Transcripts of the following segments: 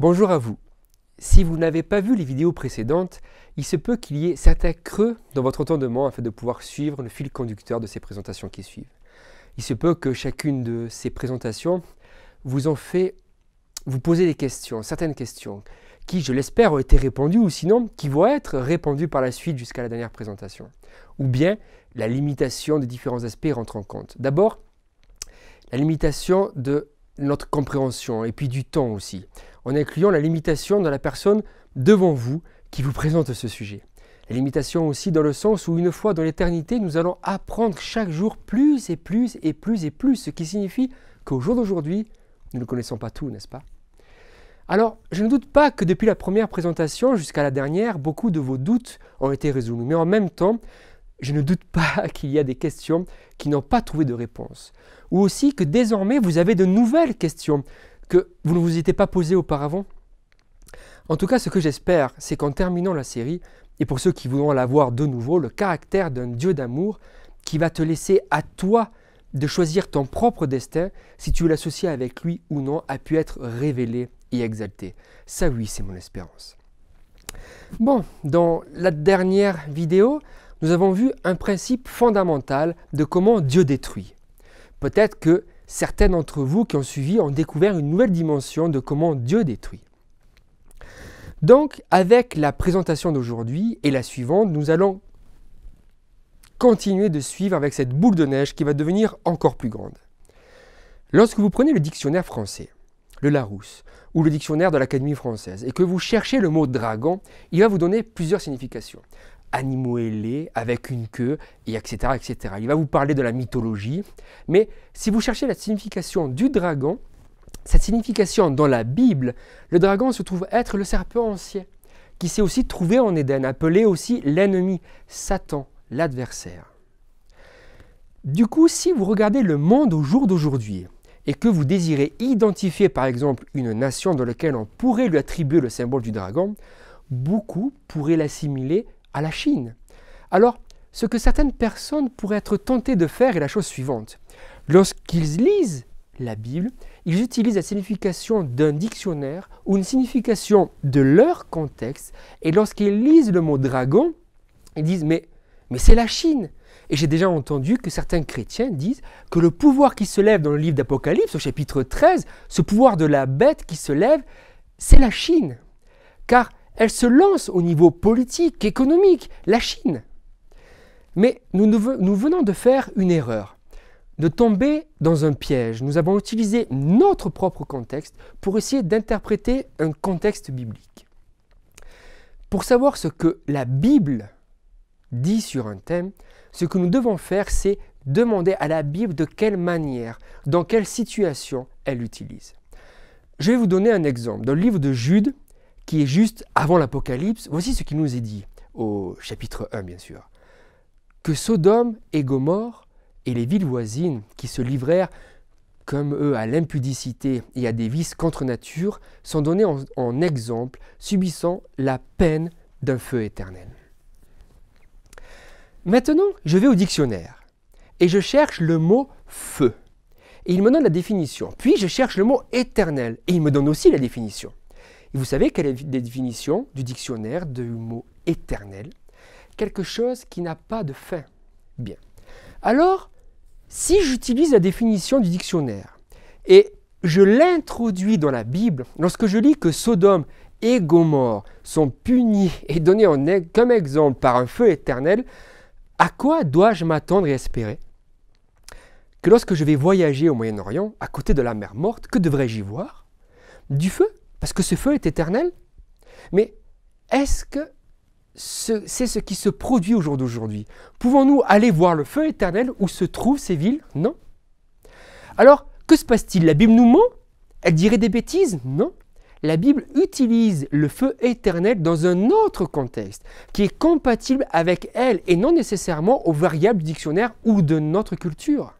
Bonjour à vous. Si vous n'avez pas vu les vidéos précédentes, il se peut qu'il y ait certains creux dans votre entendement afin de pouvoir suivre le fil conducteur de ces présentations qui suivent. Il se peut que chacune de ces présentations vous posez des questions, certaines questions, qui, je l'espère, ont été répondues ou sinon qui vont être répondues par la suite jusqu'à la dernière présentation. Ou bien la limitation de différents aspects rentre en compte. D'abord, la limitation de notre compréhension et puis du temps aussi, en incluant la limitation de la personne devant vous qui vous présente ce sujet. La limitation aussi dans le sens où une fois dans l'éternité, nous allons apprendre chaque jour plus et plus et plus et plus, ce qui signifie qu'au jour d'aujourd'hui, nous ne connaissons pas tout, n'est-ce pas? Alors, je ne doute pas que depuis la première présentation jusqu'à la dernière, beaucoup de vos doutes ont été résolus. Mais en même temps, je ne doute pas qu'il y a des questions qui n'ont pas trouvé de réponse. Ou aussi que désormais, vous avez de nouvelles questions que vous ne vous étiez pas posées auparavant. En tout cas, ce que j'espère, c'est qu'en terminant la série, et pour ceux qui voudront la voir de nouveau, le caractère d'un Dieu d'amour qui va te laisser à toi de choisir ton propre destin, si tu veux l'associer avec lui ou non, a pu être révélé et exalté. Ça oui, c'est mon espérance. Bon, dans la dernière vidéo, nous avons vu un principe fondamental de comment Dieu détruit. Peut-être que certains d'entre vous qui ont suivi ont découvert une nouvelle dimension de comment Dieu détruit. Donc, avec la présentation d'aujourd'hui et la suivante, nous allons continuer de suivre avec cette boule de neige qui va devenir encore plus grande. Lorsque vous prenez le dictionnaire français, le Larousse, ou le dictionnaire de l'Académie française, et que vous cherchez le mot dragon, il va vous donner plusieurs significations. Animaux ailés, avec une queue, et etc., etc. Il va vous parler de la mythologie. Mais si vous cherchez la signification du dragon, cette signification dans la Bible, le dragon se trouve être le serpent ancien, qui s'est aussi trouvé en Éden, appelé aussi l'ennemi, Satan, l'adversaire. Du coup, si vous regardez le monde au jour d'aujourd'hui, et que vous désirez identifier par exemple une nation dans laquelle on pourrait lui attribuer le symbole du dragon, beaucoup pourraient l'assimiler à la Chine. Alors, ce que certaines personnes pourraient être tentées de faire est la chose suivante. Lorsqu'ils lisent la Bible, ils utilisent la signification d'un dictionnaire ou une signification de leur contexte, et lorsqu'ils lisent le mot dragon, ils disent mais c'est la Chine. Et j'ai déjà entendu que certains chrétiens disent que le pouvoir qui se lève dans le livre d'Apocalypse, au chapitre 13, ce pouvoir de la bête qui se lève, c'est la Chine. Car elle se lance au niveau politique, économique, la Chine. Mais nous venons de faire une erreur, de tomber dans un piège. Nous avons utilisé notre propre contexte pour essayer d'interpréter un contexte biblique. Pour savoir ce que la Bible dit sur un thème, ce que nous devons faire, c'est demander à la Bible de quelle manière, dans quelle situation elle l'utilise. Je vais vous donner un exemple. Dans le livre de Jude, qui est juste avant l'Apocalypse, voici ce qui nous est dit, au chapitre 1 bien sûr. Que Sodome et Gomorrhe et les villes voisines qui se livrèrent comme eux à l'impudicité et à des vices contre nature sont donnés en exemple, subissant la peine d'un feu éternel. Maintenant, je vais au dictionnaire et je cherche le mot « feu ». Et il me donne la définition. Puis je cherche le mot « éternel » et il me donne aussi la définition. Et vous savez quelle est la définition du dictionnaire du mot « éternel » ? Quelque chose qui n'a pas de fin. Bien. Alors, si j'utilise la définition du dictionnaire et je l'introduis dans la Bible, lorsque je lis que Sodome et Gomorrhe sont punis et donnés comme exemple par un feu éternel, à quoi dois-je m'attendre et espérer? Que lorsque je vais voyager au Moyen-Orient, à côté de la mer morte, que devrais-je y voir? Du feu, parce que ce feu est éternel. Mais est-ce que c'est ce qui se produit au jour d'aujourd'hui? Pouvons-nous aller voir le feu éternel où se trouvent ces villes? Non. Alors, que se passe-t-il? La Bible nous ment? Elle dirait des bêtises? Non. La Bible utilise le feu éternel dans un autre contexte qui est compatible avec elle et non nécessairement aux variables du dictionnaire ou de notre culture.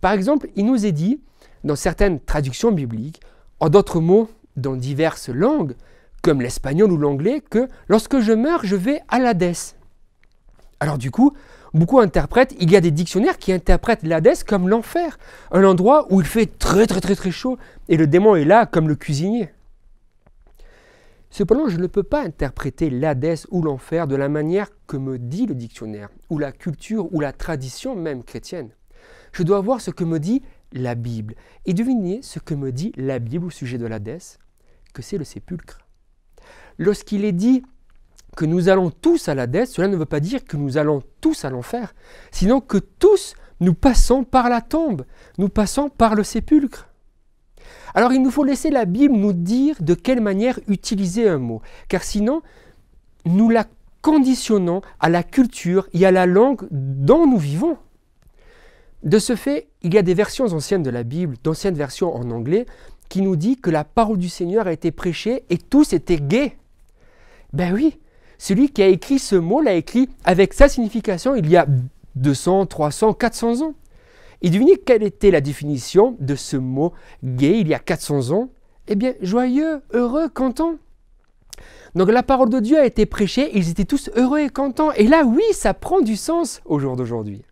Par exemple, il nous est dit dans certaines traductions bibliques, en d'autres mots, dans diverses langues, comme l'espagnol ou l'anglais, que lorsque je meurs, je vais à l'Hadès. Alors du coup, beaucoup interprètent, il y a des dictionnaires qui interprètent l'Hadès comme l'enfer, un endroit où il fait très chaud et le démon est là comme le cuisinier. Cependant, je ne peux pas interpréter l'Hadès ou l'enfer de la manière que me dit le dictionnaire, ou la culture, ou la tradition même chrétienne. Je dois voir ce que me dit la Bible. Et devinez ce que me dit la Bible au sujet de l'Hadès, que c'est le sépulcre. Lorsqu'il est dit que nous allons tous à l'Hadès, cela ne veut pas dire que nous allons tous à l'enfer, sinon que tous nous passons par la tombe, nous passons par le sépulcre. Alors il nous faut laisser la Bible nous dire de quelle manière utiliser un mot, car sinon nous la conditionnons à la culture et à la langue dont nous vivons. De ce fait, il y a des versions anciennes de la Bible, d'anciennes versions en anglais, qui nous disent que la parole du Seigneur a été prêchée et tous étaient gays. Ben oui, celui qui a écrit ce mot l'a écrit avec sa signification il y a 200, 300, 400 ans. Et devinez quelle était la définition de ce mot gay il y a 400 ans? Eh bien, joyeux, heureux, content. Donc la parole de Dieu a été prêchée, ils étaient tous heureux et contents. Et là, oui, ça prend du sens au jour d'aujourd'hui.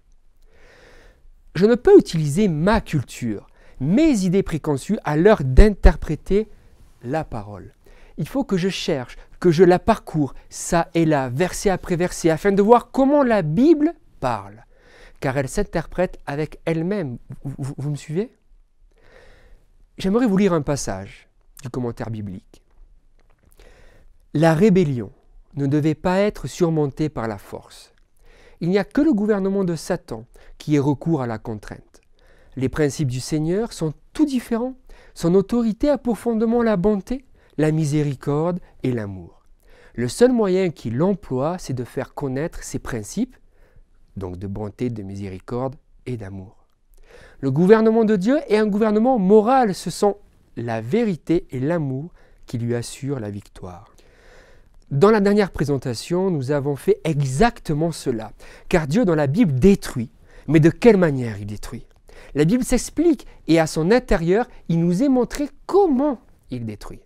Je ne peux utiliser ma culture, mes idées préconçues à l'heure d'interpréter la parole. Il faut que je cherche, que je la parcours, ça et là, verset après verset, afin de voir comment la Bible parle. Car elle s'interprète avec elle-même. Vous me suivez? J'aimerais vous lire un passage du commentaire biblique. La rébellion ne devait pas être surmontée par la force. Il n'y a que le gouvernement de Satan qui ait recours à la contrainte. Les principes du Seigneur sont tout différents. Son autorité a pour fondement la bonté, la miséricorde et l'amour. Le seul moyen qu'il emploie, c'est de faire connaître ses principes, donc de bonté, de miséricorde et d'amour. Le gouvernement de Dieu est un gouvernement moral, ce sont la vérité et l'amour qui lui assurent la victoire. Dans la dernière présentation, nous avons fait exactement cela, car Dieu dans la Bible détruit, mais de quelle manière il détruit? La Bible s'explique et à son intérieur, il nous est montré comment il détruit.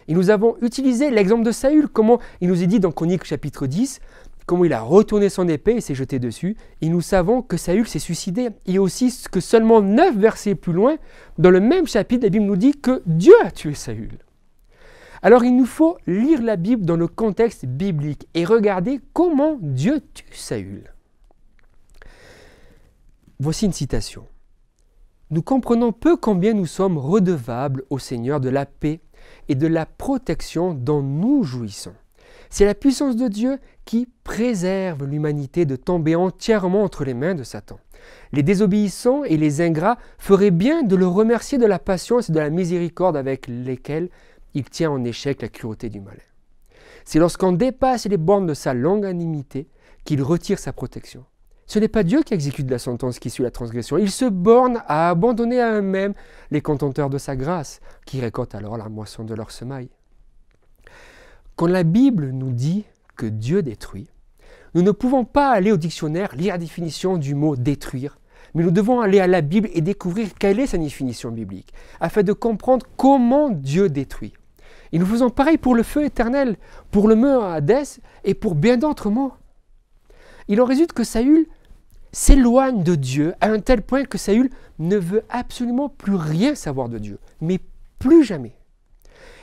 Et nous avons utilisé l'exemple de Saül, comment il nous est dit dans Chroniques chapitre 10, comment il a retourné son épée et s'est jeté dessus. Et nous savons que Saül s'est suicidé. Et aussi que seulement 9 versets plus loin, dans le même chapitre, la Bible nous dit que Dieu a tué Saül. Alors il nous faut lire la Bible dans le contexte biblique et regarder comment Dieu tue Saül. Voici une citation. Nous comprenons peu combien nous sommes redevables au Seigneur de la paix et de la protection dont nous jouissons. C'est la puissance de Dieu qui préserve l'humanité de tomber entièrement entre les mains de Satan. Les désobéissants et les ingrats feraient bien de le remercier de la patience et de la miséricorde avec lesquelles il tient en échec la cruauté du malin. C'est lorsqu'on dépasse les bornes de sa longanimité qu'il retire sa protection. Ce n'est pas Dieu qui exécute la sentence qui suit la transgression. Il se borne à abandonner à eux-mêmes les contenteurs de sa grâce, qui récoltent alors la moisson de leur semaille. Quand la Bible nous dit que Dieu détruit, nous ne pouvons pas aller au dictionnaire lire la définition du mot « détruire », mais nous devons aller à la Bible et découvrir quelle est sa définition biblique, afin de comprendre comment Dieu détruit. Et nous faisons pareil pour le feu éternel, pour le mur à Hadès et pour bien d'autres mots. Il en résulte que Saül s'éloigne de Dieu à un tel point que Saül ne veut absolument plus rien savoir de Dieu, mais plus jamais.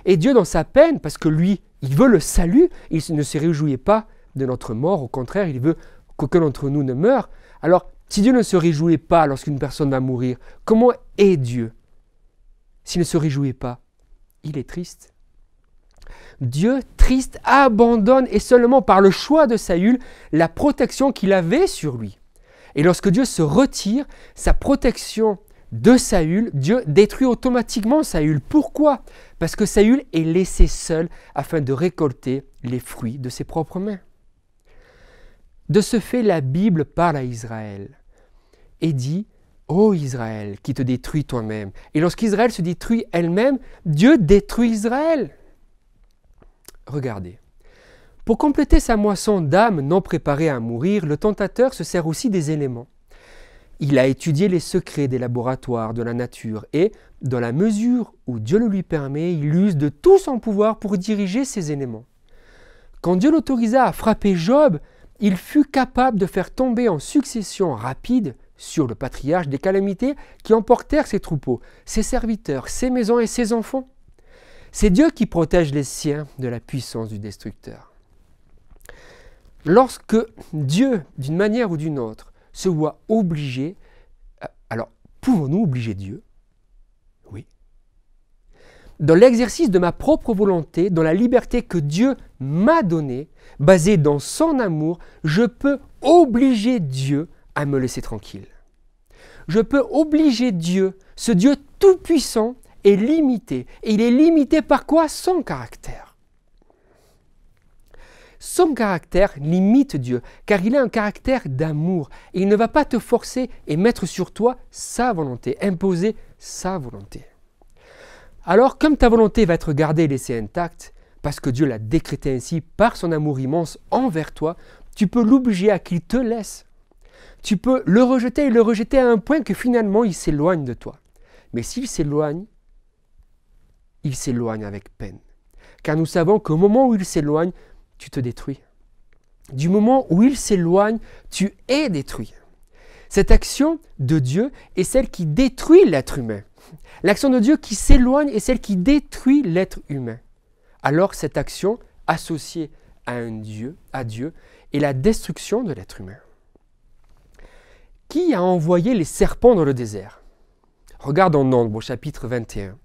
Et Dieu, dans sa peine, parce que lui, il veut le salut, il ne se réjouit pas de notre mort, au contraire, il veut qu'aucun d'entre nous ne meure. Alors, si Dieu ne se réjouit pas lorsqu'une personne va mourir, comment est Dieu? S'il ne se réjouit pas, il est triste. Dieu, triste, abandonne, et seulement par le choix de Saül, la protection qu'il avait sur lui. Et lorsque Dieu se retire, sa protection de Saül, Dieu détruit automatiquement Saül. Pourquoi? Parce que Saül est laissé seul afin de récolter les fruits de ses propres mains. De ce fait, la Bible parle à Israël et dit « Ô Israël, qui te détruis toi-même ». Et lorsqu'Israël se détruit elle-même, Dieu détruit Israël. Regardez. Pour compléter sa moisson d'âmes non préparées à mourir, le tentateur se sert aussi des éléments. Il a étudié les secrets des laboratoires de la nature et, dans la mesure où Dieu le lui permet, il use de tout son pouvoir pour diriger ces éléments. Quand Dieu l'autorisa à frapper Job, il fut capable de faire tomber en succession rapide sur le patriarche des calamités qui emportèrent ses troupeaux, ses serviteurs, ses maisons et ses enfants. C'est Dieu qui protège les siens de la puissance du destructeur. Lorsque Dieu, d'une manière ou d'une autre, se voit obligé, alors pouvons-nous obliger Dieu? Oui. Dans l'exercice de ma propre volonté, dans la liberté que Dieu m'a donnée, basée dans son amour, je peux obliger Dieu à me laisser tranquille. Je peux obliger Dieu, ce Dieu tout-puissant, est limité. Et il est limité par quoi? Son caractère. Son caractère limite Dieu, car il a un caractère d'amour. Et il ne va pas te forcer et mettre sur toi sa volonté, imposer sa volonté. Alors, comme ta volonté va être gardée et laissée intacte, parce que Dieu l'a décrété ainsi par son amour immense envers toi, tu peux l'obliger à qu'il te laisse. Tu peux le rejeter et le rejeter à un point que finalement il s'éloigne de toi. Mais s'il s'éloigne, il s'éloigne avec peine. Car nous savons qu'au moment où il s'éloigne, tu te détruis. Du moment où il s'éloigne, tu es détruit. Cette action de Dieu est celle qui détruit l'être humain. L'action de Dieu qui s'éloigne est celle qui détruit l'être humain. Alors cette action associée à Dieu, est la destruction de l'être humain. Qui a envoyé les serpents dans le désert? Regarde en Nombre au chapitre 21.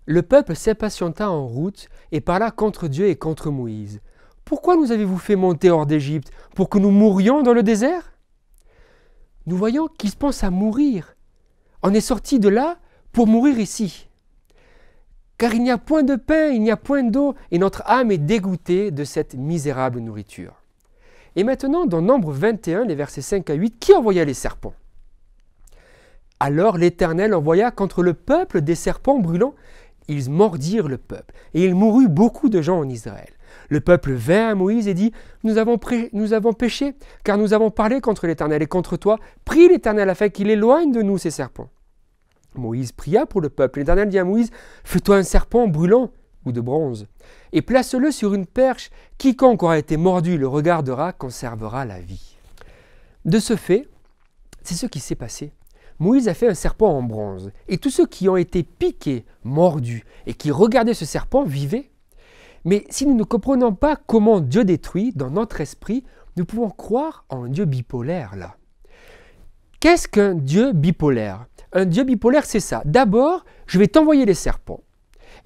Le peuple s'impatienta en route et parla contre Dieu et contre Moïse. Pourquoi nous avez-vous fait monter hors d'Égypte? Pour que nous mourions dans le désert? Nous voyons qu'ils pensent à mourir. On est sorti de là pour mourir ici. Car il n'y a point de pain, il n'y a point d'eau, et notre âme est dégoûtée de cette misérable nourriture. Et maintenant, dans Nombre 21, les versets 5 à 8, qui envoya les serpents? Alors l'Éternel envoya contre le peuple des serpents brûlants. Ils mordirent le peuple, et il mourut beaucoup de gens en Israël. Le peuple vint à Moïse et dit, nous avons péché, car nous avons parlé contre l'Éternel et contre toi. Prie l'Éternel afin qu'il éloigne de nous ces serpents. Moïse pria pour le peuple. L'Éternel dit à Moïse, fais-toi un serpent brûlant ou de bronze, et place-le sur une perche. Quiconque aura été mordu le regardera, conservera la vie. De ce fait, c'est ce qui s'est passé. Moïse a fait un serpent en bronze, et tous ceux qui ont été piqués, mordus, et qui regardaient ce serpent vivaient. Mais si nous ne comprenons pas comment Dieu détruit, dans notre esprit, nous pouvons croire en un Dieu bipolaire là. Qu'est-ce qu'un Dieu bipolaire? Un Dieu bipolaire, c'est ça. D'abord, je vais t'envoyer les serpents,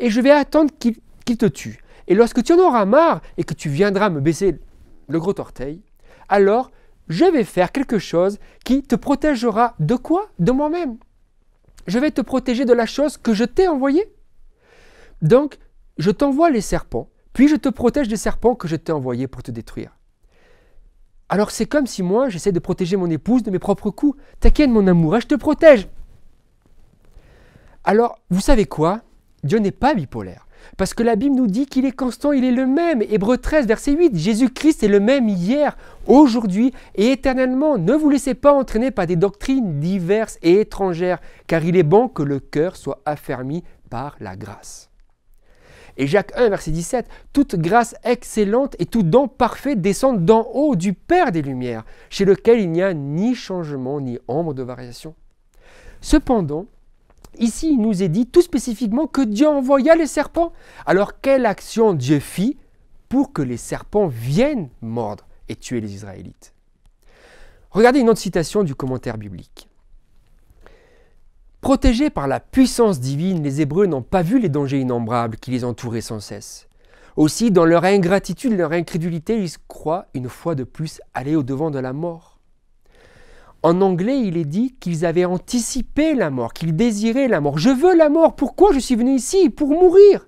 et je vais attendre qu'ils te tuent. Et lorsque tu en auras marre, et que tu viendras me baisser le gros orteil, alors je vais faire quelque chose qui te protégera de quoi? De moi-même. Je vais te protéger de la chose que je t'ai envoyée. Donc, je t'envoie les serpents, puis je te protège des serpents que je t'ai envoyés pour te détruire. Alors c'est comme si moi, j'essaie de protéger mon épouse de mes propres coups. T'inquiète mon amour, je te protège. Alors, vous savez quoi? Dieu n'est pas bipolaire. Parce que la Bible nous dit qu'il est constant, il est le même. Hébreux 13, verset 8, Jésus-Christ est le même hier, aujourd'hui et éternellement. Ne vous laissez pas entraîner par des doctrines diverses et étrangères, car il est bon que le cœur soit affermi par la grâce. Et Jacques 1, verset 17, toute grâce excellente et tout don parfait descendent d'en haut du Père des Lumières, chez lequel il n'y a ni changement ni ombre de variation. Cependant, ici, il nous est dit tout spécifiquement que Dieu envoya les serpents. Alors, quelle action Dieu fit pour que les serpents viennent mordre et tuer les Israélites? Regardez une autre citation du commentaire biblique. Protégés par la puissance divine, les Hébreux n'ont pas vu les dangers innombrables qui les entouraient sans cesse. Aussi, dans leur ingratitude, leur incrédulité, ils croient une fois de plus aller au-devant de la mort. En anglais, il est dit qu'ils avaient anticipé la mort, qu'ils désiraient la mort. Je veux la mort, pourquoi je suis venu ici? Pour mourir.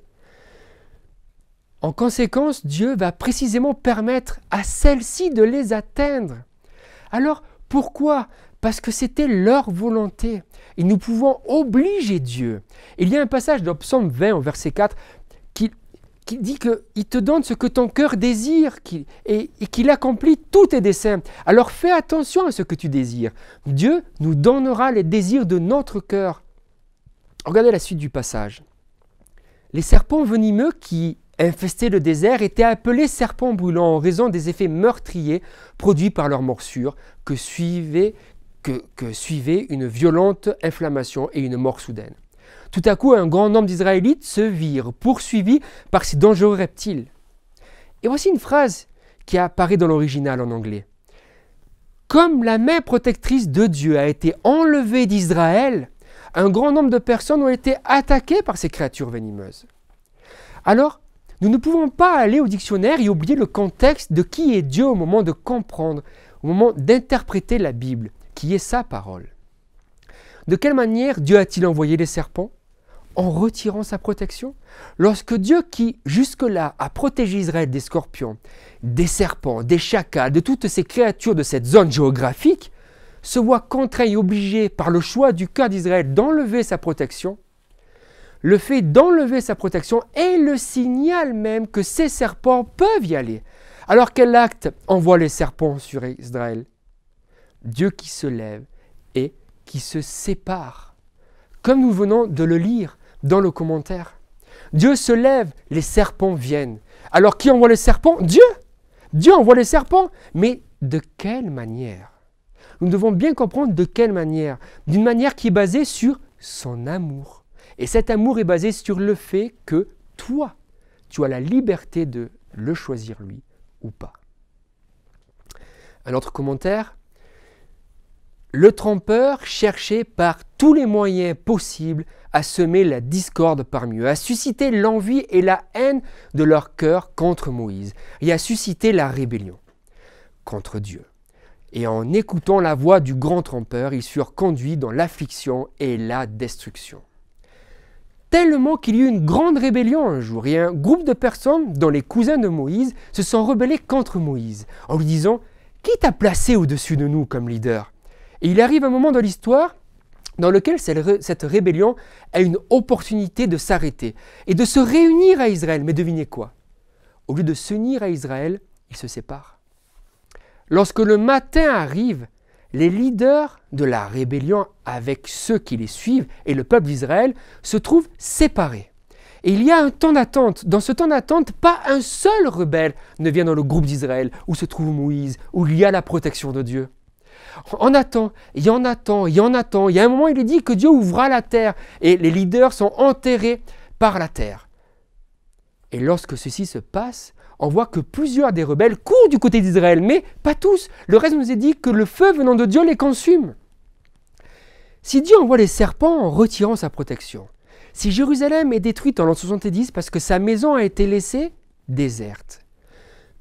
En conséquence, Dieu va précisément permettre à celle-ci de les atteindre. Alors, pourquoi? Parce que c'était leur volonté. Et nous pouvons obliger Dieu. Il y a un passage dans Psaume 20, au verset 4, qui dit qu'il te donne ce que ton cœur désire et qu'il accomplit tous tes desseins. Alors fais attention à ce que tu désires. Dieu nous donnera les désirs de notre cœur. Regardez la suite du passage. Les serpents venimeux qui infestaient le désert étaient appelés serpents brûlants en raison des effets meurtriers produits par leurs morsures que suivait une violente inflammation et une mort soudaine. Tout à coup, un grand nombre d'Israélites se virent poursuivis par ces dangereux reptiles. Et voici une phrase qui apparaît dans l'original en anglais. Comme la main protectrice de Dieu a été enlevée d'Israël, un grand nombre de personnes ont été attaquées par ces créatures venimeuses. Alors, nous ne pouvons pas aller au dictionnaire et oublier le contexte de qui est Dieu au moment de comprendre, au moment d'interpréter la Bible, qui est sa parole. De quelle manière Dieu a-t-il envoyé les serpents? En retirant sa protection? Lorsque Dieu, qui jusque-là a protégé Israël des scorpions, des serpents, des chacals, de toutes ces créatures de cette zone géographique, se voit contraint et obligé par le choix du cœur d'Israël d'enlever sa protection, le fait d'enlever sa protection est le signal même que ces serpents peuvent y aller. Alors quel acte envoie les serpents sur Israël? Dieu qui se lève et qui se sépare. Comme nous venons de le lire dans le commentaire. Dieu se lève, les serpents viennent. Alors qui envoie les serpents? Dieu! Dieu envoie les serpents. Mais de quelle manière? Nous devons bien comprendre de quelle manière. D'une manière qui est basée sur son amour. Et cet amour est basé sur le fait que toi, tu as la liberté de le choisir lui ou pas. Un autre commentaire. Le trompeur cherchait par tous les moyens possibles à semer la discorde parmi eux, à susciter l'envie et la haine de leur cœur contre Moïse et à susciter la rébellion contre Dieu. Et en écoutant la voix du grand trompeur, ils furent conduits dans l'affliction et la destruction. Tellement qu'il y eut une grande rébellion un jour, et un groupe de personnes, dont les cousins de Moïse, se sont rebellés contre Moïse, en lui disant « Qui t'a placé au-dessus de nous comme leader ?» Et il arrive un moment dans l'histoire dans lequel cette rébellion a une opportunité de s'arrêter et de se réunir à Israël. Mais devinez quoi? Au lieu de s'unir à Israël, ils se séparent. Lorsque le matin arrive, les leaders de la rébellion avec ceux qui les suivent et le peuple d'Israël se trouvent séparés. Et il y a un temps d'attente. Dans ce temps d'attente, pas un seul rebelle ne vient dans le groupe d'Israël où se trouve Moïse, où il y a la protection de Dieu. On attend, il y en attend, il y en attend. Il y a un moment, il est dit que Dieu ouvra la terre et les leaders sont enterrés par la terre. Et lorsque ceci se passe, on voit que plusieurs des rebelles courent du côté d'Israël, mais pas tous. Le reste nous est dit que le feu venant de Dieu les consume. Si Dieu envoie les serpents en retirant sa protection, si Jérusalem est détruite en l'an 70 parce que sa maison a été laissée déserte,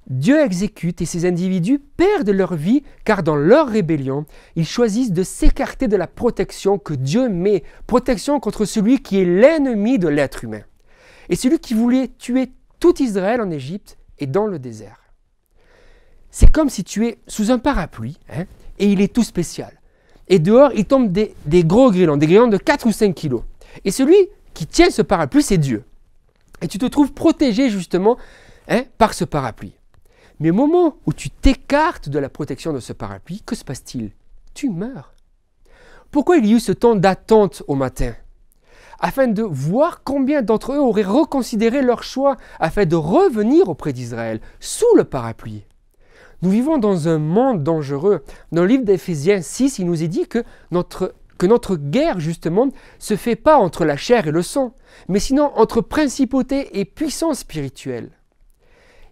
Dieu exécute et ces individus perdent leur vie car dans leur rébellion, ils choisissent de s'écarter de la protection que Dieu met, protection contre celui qui est l'ennemi de l'être humain. Et celui qui voulait tuer tout Israël en Égypte et dans le désert. C'est comme si tu es sous un parapluie et il est tout spécial. Et dehors, il tombe des gros grêlons, des grêlons de 4 ou 5 kilos. Et celui qui tient ce parapluie, c'est Dieu. Et tu te trouves protégé justement par ce parapluie. Mais au moment où tu t'écartes de la protection de ce parapluie, que se passe-t-il? Tu meurs. Pourquoi il y a eu ce temps d'attente au matin? Afin de voir combien d'entre eux auraient reconsidéré leur choix, afin de revenir auprès d'Israël, sous le parapluie. Nous vivons dans un monde dangereux. Dans le livre d'Éphésiens 6, il nous est dit que notre guerre, justement, ne se fait pas entre la chair et le sang, mais sinon entre principautés et puissances spirituelles.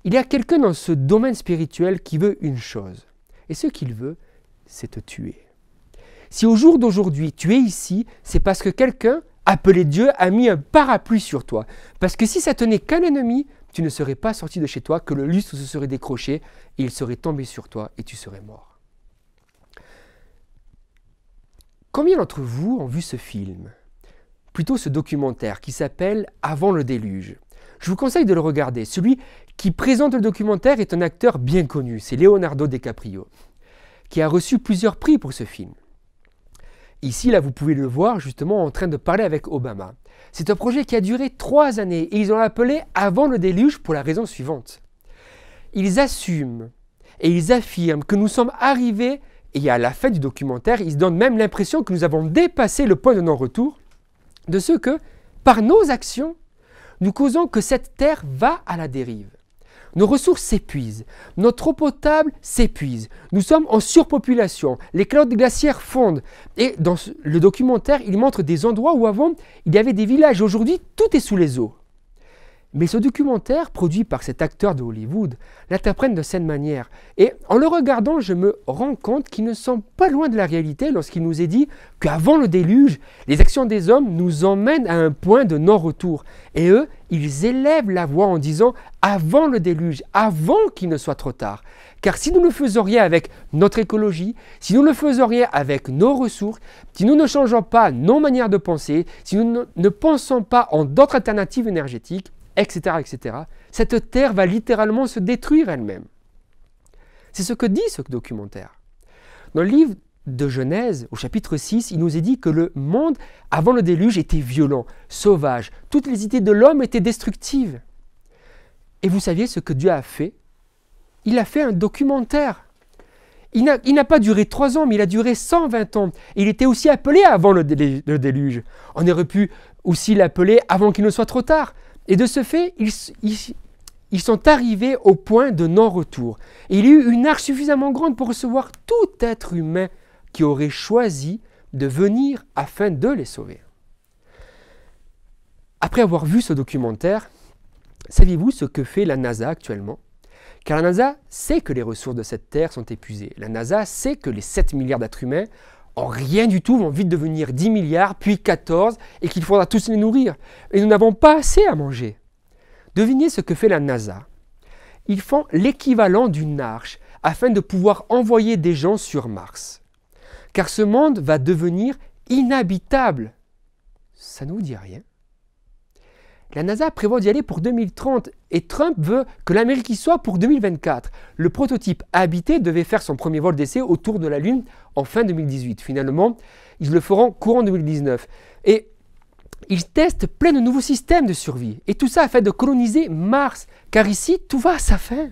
Il y a quelqu'un dans ce domaine spirituel qui veut une chose. Et ce qu'il veut, c'est te tuer. Si au jour d'aujourd'hui, tu es ici, c'est parce que quelqu'un, appelé Dieu, a mis un parapluie sur toi. Parce que si ça tenait qu'un ennemi, tu ne serais pas sorti de chez toi, que le lustre se serait décroché et il serait tombé sur toi et tu serais mort. Combien d'entre vous ont vu ce film? Plutôt ce documentaire qui s'appelle « Avant le déluge ». Je vous conseille de le regarder. Celui qui présente le documentaire est un acteur bien connu, c'est Leonardo DiCaprio, qui a reçu plusieurs prix pour ce film. Ici, là, vous pouvez le voir justement en train de parler avec Obama. C'est un projet qui a duré 3 années et ils ont appelé « Avant le déluge » pour la raison suivante. Ils assument et ils affirment que nous sommes arrivés, et à la fin du documentaire, ils donnent même l'impression que nous avons dépassé le point de non-retour, de ce que, par nos actions, nous causons que cette terre va à la dérive. Nos ressources s'épuisent, notre eau potable s'épuise, nous sommes en surpopulation, les calottes glaciaires fondent. Et dans le documentaire, il montre des endroits où avant, il y avait des villages. Aujourd'hui, tout est sous les eaux. Mais ce documentaire, produit par cet acteur de Hollywood, l'interprète de cette manière. Et en le regardant, je me rends compte qu'il ne semble pas loin de la réalité lorsqu'il nous est dit qu'avant le déluge, les actions des hommes nous emmènent à un point de non-retour. Et eux, ils élèvent la voix en disant « avant le déluge, avant qu'il ne soit trop tard ». Car si nous ne faisons rien avec notre écologie, si nous ne faisons rien avec nos ressources, si nous ne changeons pas nos manières de penser, si nous ne pensons pas en d'autres alternatives énergétiques, etc., cette terre va littéralement se détruire elle-même. C'est ce que dit ce documentaire. Dans le livre de Genèse, au chapitre 6, il nous est dit que le monde, avant le déluge, était violent, sauvage. Toutes les idées de l'homme étaient destructives. Et vous saviez ce que Dieu a fait? Il a fait un documentaire. Il n'a pas duré 3 ans, mais il a duré 120 ans. Et il était aussi appelé avant le déluge. On aurait pu aussi l'appeler avant qu'il ne soit trop tard. Et de ce fait, ils sont arrivés au point de non-retour. Et il y a eu une arche suffisamment grande pour recevoir tout être humain qui aurait choisi de venir afin de les sauver. Après avoir vu ce documentaire, saviez-vous ce que fait la NASA actuellement? Car la NASA sait que les ressources de cette Terre sont épuisées. La NASA sait que les 7 milliards d'êtres humains en rien du tout vont vite devenir 10 milliards, puis 14, et qu'il faudra tous les nourrir. Et nous n'avons pas assez à manger. Devinez ce que fait la NASA. Ils font l'équivalent d'une arche afin de pouvoir envoyer des gens sur Mars. Car ce monde va devenir inhabitable. Ça ne vous dit rien? La NASA prévoit d'y aller pour 2030 et Trump veut que l'Amérique y soit pour 2024. Le prototype habité devait faire son premier vol d'essai autour de la Lune en fin 2018. Finalement, ils le feront courant 2019. Et ils testent plein de nouveaux systèmes de survie. Et tout ça afin de coloniser Mars, car ici, tout va à sa fin.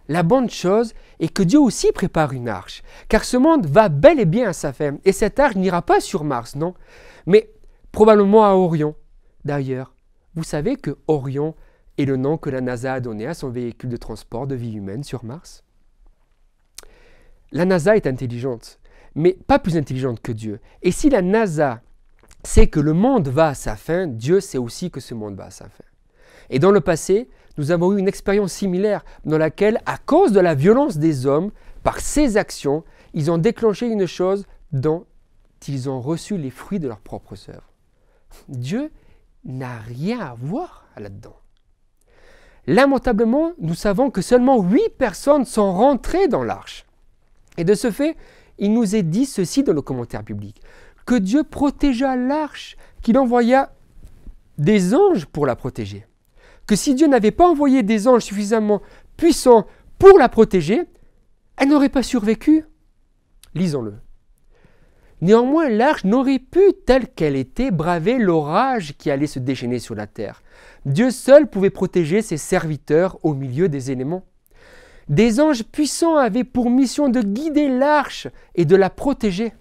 La bonne chose est que Dieu aussi prépare une arche, car ce monde va bel et bien à sa fin. Et cette arche n'ira pas sur Mars, non, mais probablement à Orion. D'ailleurs, vous savez que Orion est le nom que la NASA a donné à son véhicule de transport de vie humaine sur Mars. La NASA est intelligente, mais pas plus intelligente que Dieu. Et si la NASA sait que le monde va à sa fin, Dieu sait aussi que ce monde va à sa fin. Et dans le passé, nous avons eu une expérience similaire dans laquelle, à cause de la violence des hommes, par ses actions, ils ont déclenché une chose dont ils ont reçu les fruits de leurs propres œuvres. Dieu n'a rien à voir là-dedans. Lamentablement, nous savons que seulement 8 personnes sont rentrées dans l'arche. Et de ce fait, il nous est dit ceci dans le commentaire biblique, que Dieu protégea l'arche, qu'il envoya des anges pour la protéger. Que si Dieu n'avait pas envoyé des anges suffisamment puissants pour la protéger, elle n'aurait pas survécu. Lisons-le. Néanmoins, l'arche n'aurait pu, telle qu'elle était, braver l'orage qui allait se déchaîner sur la terre. Dieu seul pouvait protéger ses serviteurs au milieu des éléments. Des anges puissants avaient pour mission de guider l'arche et de la protéger.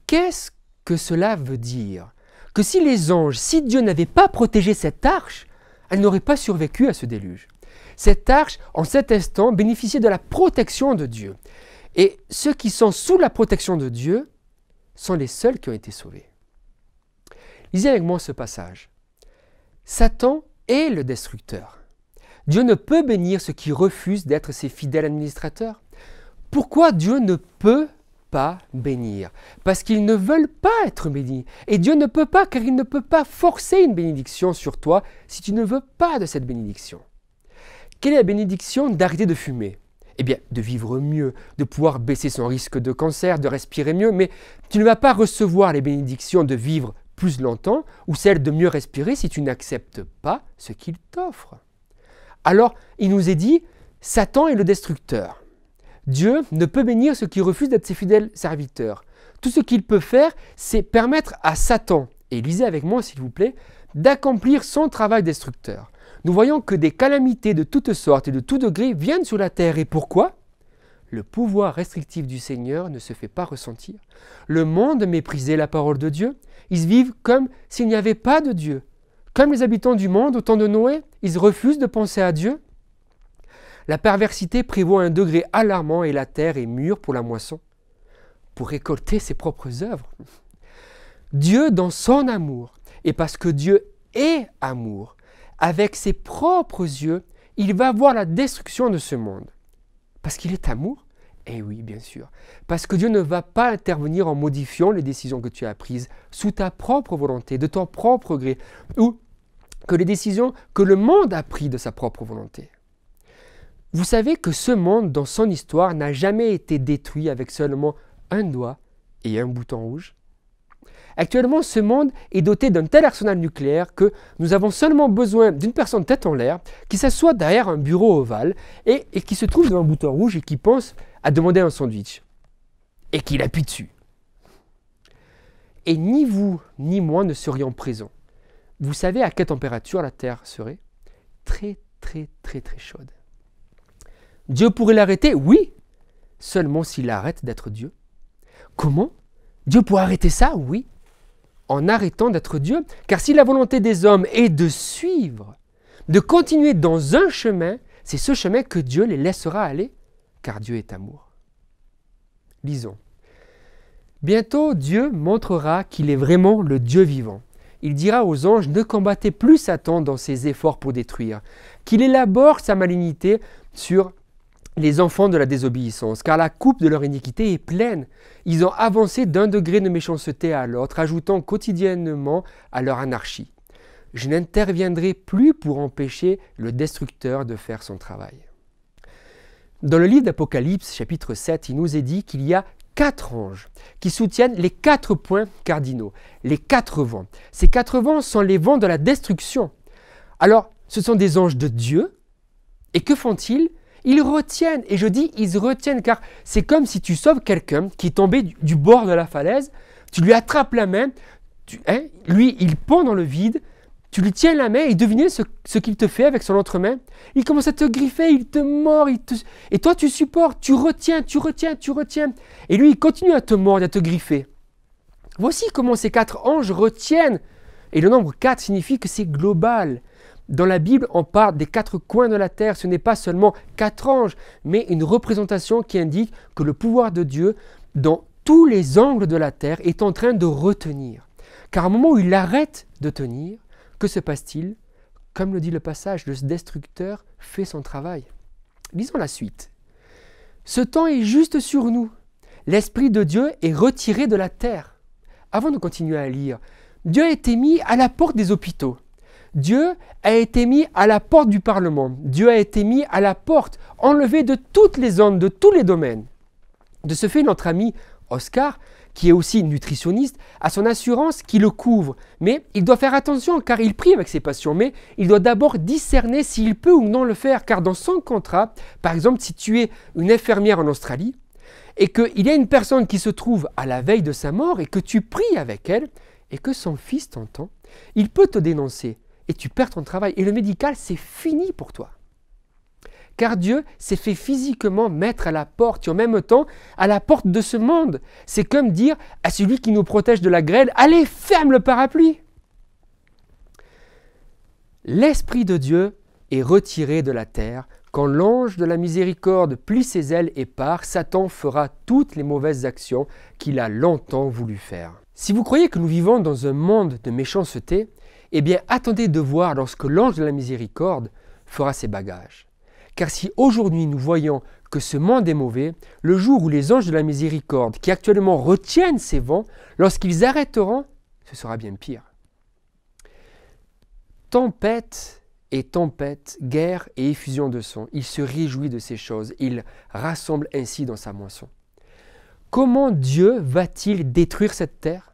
Qu'est-ce que cela veut dire? Que si les anges, si Dieu n'avait pas protégé cette arche, elle n'aurait pas survécu à ce déluge. Cette arche, en cet instant, bénéficiait de la protection de Dieu. Et ceux qui sont sous la protection de Dieu sont les seuls qui ont été sauvés. Lisez avec moi ce passage. Satan est le destructeur. Dieu ne peut bénir ceux qui refusent d'être ses fidèles administrateurs. Pourquoi Dieu ne peut pas bénir? Parce qu'ils ne veulent pas être bénis. Et Dieu ne peut pas, car il ne peut pas forcer une bénédiction sur toi si tu ne veux pas de cette bénédiction. Quelle est la bénédiction d'arrêter de fumer? Eh bien, de vivre mieux, de pouvoir baisser son risque de cancer, de respirer mieux, mais tu ne vas pas recevoir les bénédictions de vivre plus longtemps ou celles de mieux respirer si tu n'acceptes pas ce qu'il t'offre. Alors, il nous est dit, Satan est le destructeur. Dieu ne peut bénir ceux qui refusent d'être ses fidèles serviteurs. Tout ce qu'il peut faire, c'est permettre à Satan, et lisez avec moi s'il vous plaît, d'accomplir son travail destructeur. Nous voyons que des calamités de toutes sortes et de tout degré viennent sur la terre. Et pourquoi? Le pouvoir restrictif du Seigneur ne se fait pas ressentir. Le monde méprisait la parole de Dieu. Ils vivent comme s'il n'y avait pas de Dieu, Comme les habitants du monde au temps de Noé, ils refusent de penser à Dieu. La perversité prévaut à un degré alarmant et la terre est mûre pour la moisson, pour récolter ses propres œuvres. Dieu, dans son amour, et parce que Dieu est amour, avec ses propres yeux, il va voir la destruction de ce monde. Parce qu'il est amour? Eh oui, bien sûr. Parce que Dieu ne va pas intervenir en modifiant les décisions que tu as prises sous ta propre volonté, de ton propre gré, ou que les décisions que le monde a prises de sa propre volonté. Vous savez que ce monde, dans son histoire, n'a jamais été détruit avec seulement un doigt et un bouton rouge. Actuellement, ce monde est doté d'un tel arsenal nucléaire que nous avons seulement besoin d'une personne tête en l'air qui s'assoit derrière un bureau ovale et qui se trouve devant un bouton rouge et qui pense à demander un sandwich et qu'il appuie dessus. Et ni vous ni moi ne serions présents. Vous savez à quelle température la Terre serait? Très chaude. Dieu pourrait l'arrêter? Oui, seulement s'il arrête d'être Dieu. Comment? Dieu pourrait arrêter ça? Oui, en arrêtant d'être Dieu. Car si la volonté des hommes est de suivre, de continuer dans un chemin, c'est ce chemin que Dieu les laissera aller, car Dieu est amour. Lisons. Bientôt, Dieu montrera qu'il est vraiment le Dieu vivant. Il dira aux anges, ne combattez plus Satan dans ses efforts pour détruire, qu'il élabore sa malignité sur les enfants de la désobéissance, car la coupe de leur iniquité est pleine. Ils ont avancé d'un degré de méchanceté à l'autre, ajoutant quotidiennement à leur anarchie. Je n'interviendrai plus pour empêcher le destructeur de faire son travail. Dans le livre d'Apocalypse, chapitre 7, il nous est dit qu'il y a 4 anges qui soutiennent les 4 points cardinaux, les 4 vents. Ces 4 vents sont les vents de la destruction. Alors, ce sont des anges de Dieu, et que font-ils? Ils retiennent, et je dis ils retiennent, car c'est comme si tu sauves quelqu'un qui est tombé du bord de la falaise, tu lui attrapes la main, lui il pond dans le vide, tu lui tiens la main et devinez ce qu'il te fait avec son autre main. Il commence à te griffer, il te mord, et toi tu supportes, tu retiens. Et lui il continue à te mordre, à te griffer. Voici comment ces 4 anges retiennent. Et le nombre 4 signifie que c'est global. Dans la Bible, on parle des 4 coins de la terre. Ce n'est pas seulement 4 anges, mais une représentation qui indique que le pouvoir de Dieu, dans tous les angles de la terre, est en train de retenir. Car au moment où il arrête de tenir, que se passe-t-il? Comme le dit le passage, le destructeur fait son travail. Lisons la suite. Ce temps est juste sur nous. L'Esprit de Dieu est retiré de la terre. Avant de continuer à lire, Dieu a été mis à la porte des hôpitaux. Dieu a été mis à la porte du Parlement. Dieu a été mis à la porte, enlevé de toutes les zones, de tous les domaines. De ce fait, notre ami Oscar, qui est aussi nutritionniste, a son assurance qui le couvre. Mais il doit faire attention car il prie avec ses patients. Mais il doit d'abord discerner s'il peut ou non le faire. Car dans son contrat, par exemple, si tu es une infirmière en Australie et qu'il y a une personne qui se trouve à la veille de sa mort et que tu pries avec elle et que son fils t'entend, il peut te dénoncer. Et tu perds ton travail. Et le médical, c'est fini pour toi. Car Dieu s'est fait physiquement mettre à la porte et en même temps à la porte de ce monde. C'est comme dire à celui qui nous protège de la grêle, allez, ferme le parapluie. L'Esprit de Dieu est retiré de la terre. Quand l'ange de la miséricorde plie ses ailes et part, Satan fera toutes les mauvaises actions qu'il a longtemps voulu faire. Si vous croyez que nous vivons dans un monde de méchanceté, eh bien, attendez de voir lorsque l'ange de la miséricorde fera ses bagages. Car si aujourd'hui nous voyons que ce monde est mauvais, le jour où les anges de la miséricorde, qui actuellement retiennent ces vents, lorsqu'ils arrêteront, ce sera bien pire. Tempête et tempête, guerre et effusion de sang, il se réjouit de ces choses, il rassemble ainsi dans sa moisson. Comment Dieu va-t-il détruire cette terre ?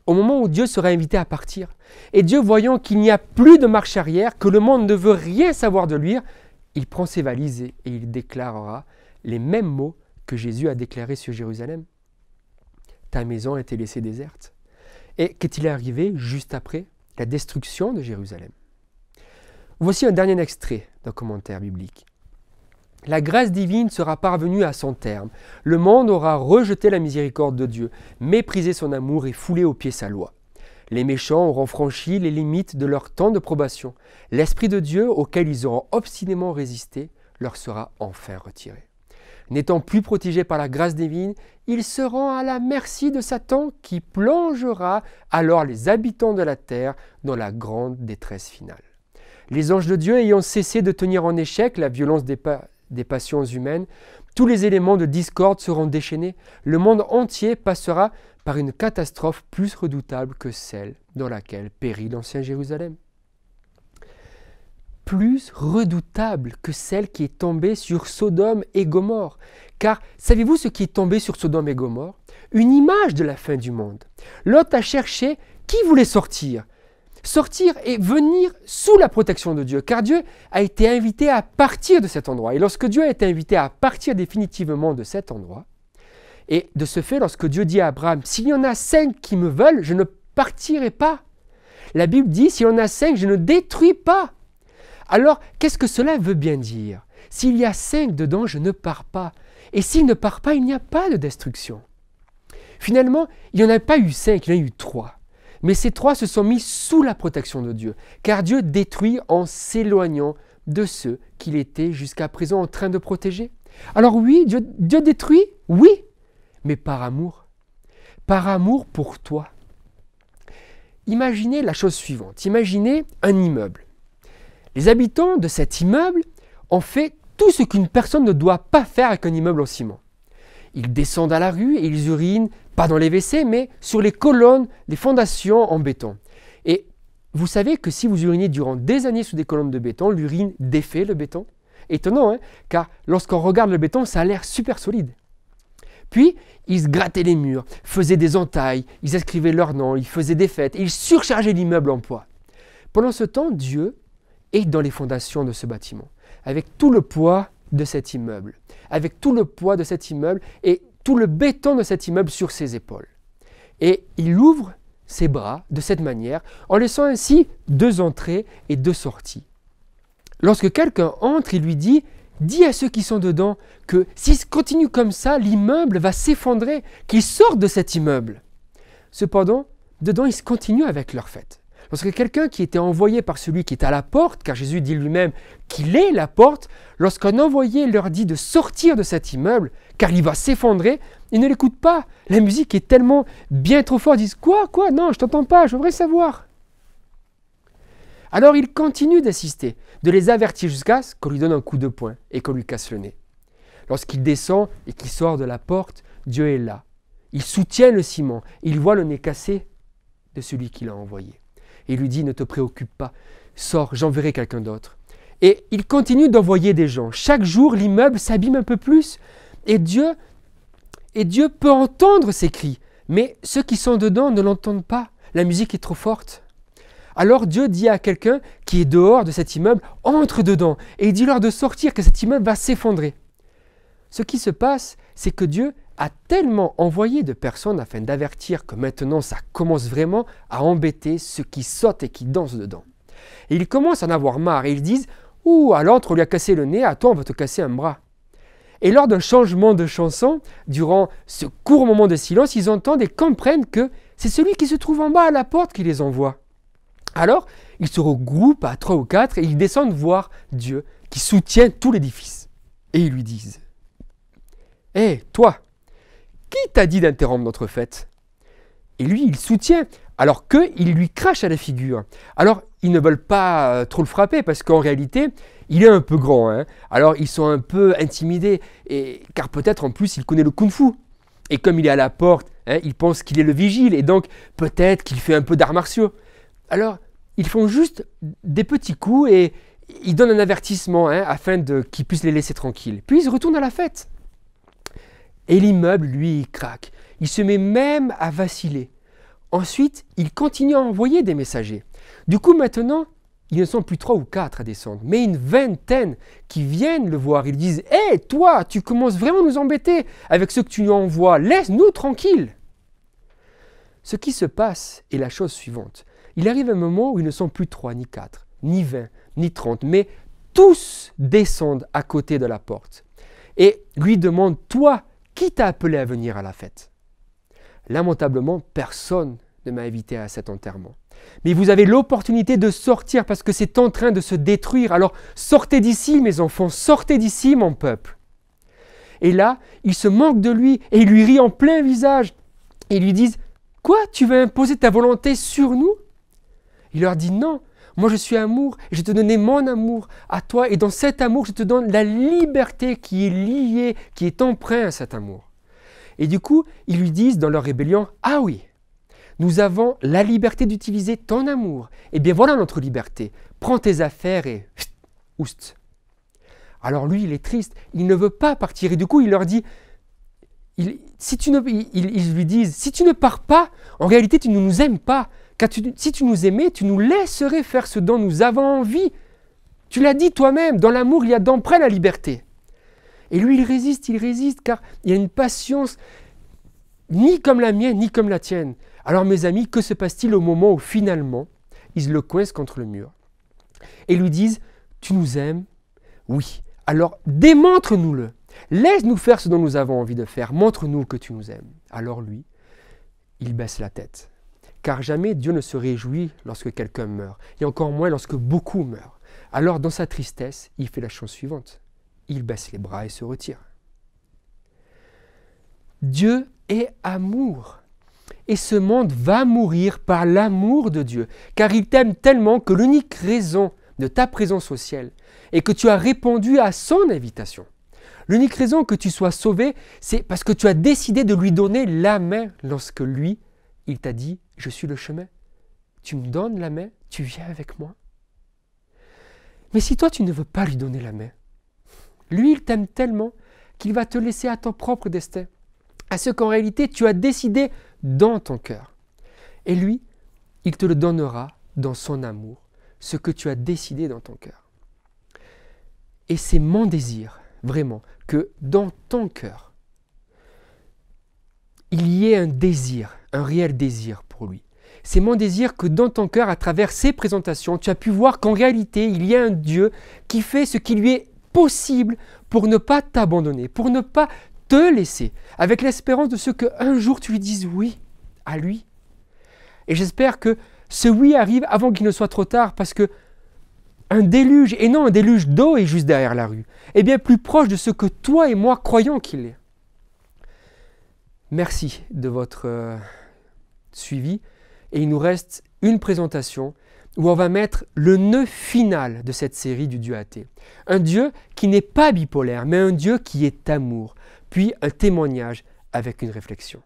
Au moment où Dieu sera invité à partir. Et Dieu, voyant qu'il n'y a plus de marche arrière, que le monde ne veut rien savoir de lui, il prend ses valises et il déclarera les mêmes mots que Jésus a déclarés sur Jérusalem. Ta maison a été laissée déserte. Et qu'est-il arrivé juste après la destruction de Jérusalem? Voici un dernier extrait d'un commentaire biblique. La grâce divine sera parvenue à son terme. Le monde aura rejeté la miséricorde de Dieu, méprisé son amour et foulé aux pieds sa loi. Les méchants auront franchi les limites de leur temps de probation. L'Esprit de Dieu auquel ils auront obstinément résisté leur sera enfin retiré. N'étant plus protégés par la grâce divine, ils seront à la merci de Satan qui plongera alors les habitants de la terre dans la grande détresse finale. Les anges de Dieu ayant cessé de tenir en échec la violence des passions humaines, tous les éléments de discorde seront déchaînés. Le monde entier passera par une catastrophe plus redoutable que celle dans laquelle périt l'ancien Jérusalem. Plus redoutable que celle qui est tombée sur Sodome et Gomorrhe. Car savez-vous ce qui est tombé sur Sodome et Gomorrhe? Une image de la fin du monde. Lot a cherché qui voulait sortir. Sortir et venir sous la protection de Dieu. Car Dieu a été invité à partir de cet endroit. Et lorsque Dieu a été invité à partir définitivement de cet endroit, et de ce fait, lorsque Dieu dit à Abraham, « S'il y en a 5 qui me veulent, je ne partirai pas. » La Bible dit, « S'il y en a 5, je ne détruis pas. » Alors, qu'est-ce que cela veut bien dire? S'il y a 5 dedans, je ne pars pas. Et s'il ne part pas, il n'y a pas de destruction. Finalement, il n'y en a pas eu 5, il y en a eu 3. Mais ces 3 se sont mis sous la protection de Dieu, car Dieu détruit en s'éloignant de ceux qu'il était jusqu'à présent en train de protéger. Alors oui, Dieu détruit, oui, mais par amour. Par amour pour toi. Imaginez la chose suivante, imaginez un immeuble. Les habitants de cet immeuble ont fait tout ce qu'une personne ne doit pas faire avec un immeuble en ciment. Ils descendent à la rue et ils urinent, pas dans les WC, mais sur les colonnes, les fondations en béton. Et vous savez que si vous urinez durant des années sous des colonnes de béton, l'urine défait le béton. Étonnant, hein? Car lorsqu'on regarde le béton, ça a l'air super solide. Puis, ils se grattaient les murs, faisaient des entailles, ils inscrivaient leur nom, ils faisaient des fêtes, et ils surchargeaient l'immeuble en poids. Pendant ce temps, Dieu est dans les fondations de ce bâtiment, avec tout le poids de cet immeuble, avec tout le poids de cet immeuble et tout le béton de cet immeuble sur ses épaules. Et il ouvre ses bras de cette manière, en laissant ainsi 2 entrées et 2 sorties. Lorsque quelqu'un entre, il lui dit « Dis à ceux qui sont dedans que s'ils continuent comme ça, l'immeuble va s'effondrer, qu'ils sortent de cet immeuble. » Cependant, dedans, ils continuent avec leur fête. Lorsque quelqu'un qui était envoyé par celui qui est à la porte, car Jésus dit lui-même qu'il est la porte, lorsqu'un envoyé leur dit de sortir de cet immeuble, car il va s'effondrer, ils ne l'écoutent pas. La musique est tellement bien trop forte, ils disent « Quoi? Non, je t'entends pas, je voudrais savoir. » Alors il continue d'assister, de les avertir jusqu'à ce qu'on lui donne un coup de poing et qu'on lui casse le nez. Lorsqu'il descend et qu'il sort de la porte, Dieu est là. Il soutient le ciment, il voit le nez cassé de celui qui l'a envoyé. Et il lui dit « Ne te préoccupe pas, sors, j'enverrai quelqu'un d'autre. » Et il continue d'envoyer des gens. Chaque jour, l'immeuble s'abîme un peu plus. Et Dieu peut entendre ces cris. Mais ceux qui sont dedans ne l'entendent pas. La musique est trop forte. Alors Dieu dit à quelqu'un qui est dehors de cet immeuble « Entre dedans » et il dit leur de sortir, que cet immeuble va s'effondrer. Ce qui se passe, c'est que Dieu a tellement envoyé de personnes afin d'avertir que maintenant ça commence vraiment à embêter ceux qui sautent et qui dansent dedans. Et ils commencent à en avoir marre et ils disent « Ouh, à l'autre on lui a cassé le nez, à toi on va te casser un bras. » Et lors d'un changement de chanson, durant ce court moment de silence, ils entendent et comprennent que c'est celui qui se trouve en bas à la porte qui les envoie. Alors, ils se regroupent à 3 ou 4 et ils descendent voir Dieu qui soutient tout l'édifice. Et ils lui disent « Hé, toi, qui t'a dit d'interrompre notre fête ?» Et lui, il soutient, alors qu'ils lui crachent à la figure. Alors, ils ne veulent pas trop le frapper parce qu'en réalité, il est un peu grand. Hein. Alors, ils sont un peu intimidés, car peut-être en plus, il connaît le kung-fu. Et comme il est à la porte, hein, ils pensent qu'il est le vigile et donc peut-être qu'il fait un peu d'arts martiaux. Alors, ils font juste des petits coups et ils donnent un avertissement afin qu'ils puissent les laisser tranquilles. Puis, ils retournent à la fête. Et l'immeuble, lui, il craque. Il se met même à vaciller. Ensuite, il continue à envoyer des messagers. Du coup, maintenant, ils ne sont plus 3 ou 4 à descendre, mais une vingtaine qui viennent le voir. Ils disent « Hé, toi, tu commences vraiment à nous embêter avec ce que tu nous envoies. Laisse-nous tranquilles. » Ce qui se passe est la chose suivante. Il arrive un moment où ils ne sont plus 3, ni 4, ni 20, ni 30, mais tous descendent à côté de la porte et lui demandent « Toi, qui t'a appelé à venir à la fête ?» Lamentablement, personne de m'inviter à cet enterrement. Mais vous avez l'opportunité de sortir parce que c'est en train de se détruire. Alors sortez d'ici, mes enfants, sortez d'ici, mon peuple. » Et là, ils se moquent de lui et ils lui rient en plein visage. Et ils lui disent « Quoi, tu veux imposer ta volonté sur nous ?» Il leur dit « Non, moi je suis amour et je te donnais mon amour à toi. Et dans cet amour, je te donne la liberté qui est liée, qui est empreinte à cet amour. » Et du coup, ils lui disent dans leur rébellion « Ah oui, nous avons la liberté d'utiliser ton amour. Eh bien voilà notre liberté. Prends tes affaires et oust. » Alors lui, il est triste, il ne veut pas partir. Et du coup, il leur dit, ils lui disent, si tu ne pars pas, en réalité, tu ne nous aimes pas. Car si tu nous aimais, tu nous laisserais faire ce dont nous avons envie. Tu l'as dit toi-même, dans l'amour, il y a d'emprunt la liberté. Et lui, il résiste, car il y a une patience ni comme la mienne, ni comme la tienne. Alors mes amis, que se passe-t-il au moment où finalement, ils le coincent contre le mur et lui disent, tu nous aimes? Oui. Alors démontre-nous-le. Laisse-nous faire ce dont nous avons envie de faire. Montre-nous que tu nous aimes. Alors lui, il baisse la tête. Car jamais Dieu ne se réjouit lorsque quelqu'un meurt, et encore moins lorsque beaucoup meurent. Alors dans sa tristesse, il fait la chose suivante. Il baisse les bras et se retire. Dieu est amour. Et ce monde va mourir par l'amour de Dieu. Car il t'aime tellement que l'unique raison de ta présence au ciel et que tu as répondu à son invitation. L'unique raison que tu sois sauvé, c'est parce que tu as décidé de lui donner la main lorsque lui, il t'a dit « Je suis le chemin. Tu me donnes la main, tu viens avec moi. » Mais si toi, tu ne veux pas lui donner la main, lui, il t'aime tellement qu'il va te laisser à ton propre destin, à ce qu'en réalité, tu as décidé dans ton cœur. Et lui, il te le donnera dans son amour, ce que tu as décidé dans ton cœur. Et c'est mon désir, vraiment, que dans ton cœur, il y ait un désir, un réel désir pour lui. C'est mon désir que dans ton cœur, à travers ces présentations, tu as pu voir qu'en réalité, il y a un Dieu qui fait ce qui lui est possible pour ne pas t'abandonner, pour ne pas te laisser, avec l'espérance de ce qu'un jour tu lui dises oui à lui. Et j'espère que ce oui arrive avant qu'il ne soit trop tard, parce que un déluge, et non un déluge d'eau est juste derrière la rue, est bien plus proche de ce que toi et moi croyons qu'il est. Merci de votre suivi. Et il nous reste une présentation où on va mettre le nœud final de cette série du Dieu athée. Un Dieu qui n'est pas bipolaire, mais un Dieu qui est amour. Puis un témoignage avec une réflexion.